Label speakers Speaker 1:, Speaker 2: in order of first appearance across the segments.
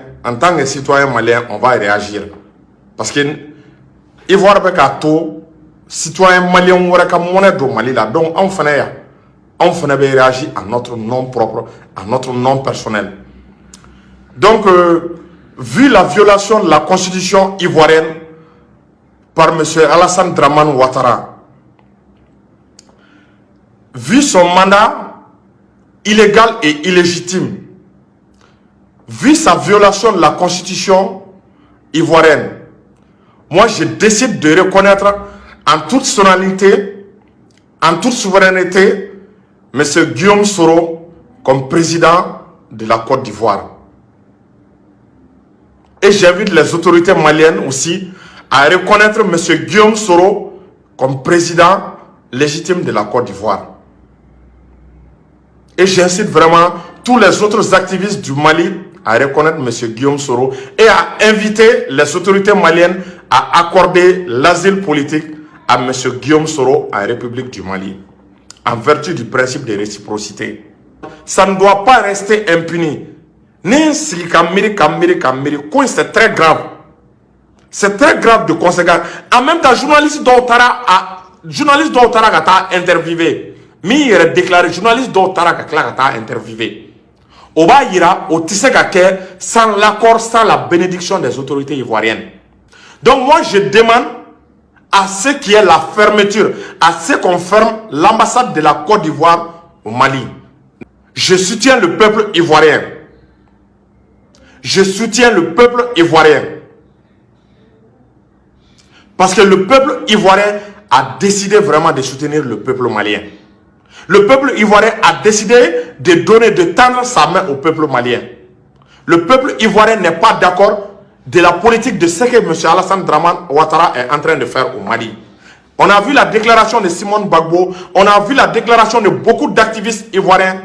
Speaker 1: En tant que citoyen malien, on va réagir. Parce que Ivoire be ka to citoyen malien wara ka monnaie do Mali là. Donc on fana be réagir à notre nom propre, à notre nom personnel. Donc vu la violation de la constitution ivoirienne par M. Alassane Dramane Ouattara, vu son mandat illégal et illégitime, vu sa violation de la constitution ivoirienne, moi je décide de reconnaître en toute solennité, en toute souveraineté, M. Guillaume Soro comme président de la Côte d'Ivoire. Et j'invite les autorités maliennes aussi à reconnaître M. Guillaume Soro comme président légitime de la Côte d'Ivoire. Et j'incite vraiment tous les autres activistes du Mali à reconnaître M. Guillaume Soro et à inviter les autorités maliennes à accorder l'asile politique à M. Guillaume Soro en République du Mali, en vertu du principe de réciprocité. Ça ne doit pas rester impuni. C'est très grave. C'est très grave de conséquence. En même temps, journaliste d'Otara a interviewé. Mais il a déclaré journaliste d'Otara a interviewé. Oba ira au Tisségake sans l'accord, sans la bénédiction des autorités ivoiriennes. Donc moi je demande à ce qui est la fermeture, à ce qu'on ferme l'ambassade de la Côte d'Ivoire au Mali. Je soutiens le peuple ivoirien. Je soutiens le peuple ivoirien. Parce que le peuple ivoirien a décidé vraiment de soutenir le peuple malien. Le peuple ivoirien a décidé de donner, de tendre sa main au peuple malien. Le peuple ivoirien n'est pas d'accord de la politique de ce que M. Alassane Dramane Ouattara est en train de faire au Mali. On a vu la déclaration de Simone Gbagbo, on a vu la déclaration de beaucoup d'activistes ivoiriens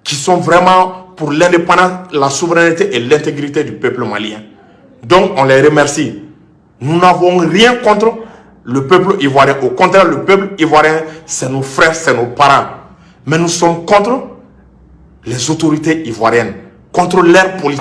Speaker 1: qui sont vraiment pour l'indépendance, la souveraineté et l'intégrité du peuple malien. Donc on les remercie. Nous n'avons rien contre le peuple ivoirien. Au contraire, le peuple ivoirien, c'est nos frères, c'est nos parents. Mais nous sommes contre les autorités ivoiriennes, contre leur politique.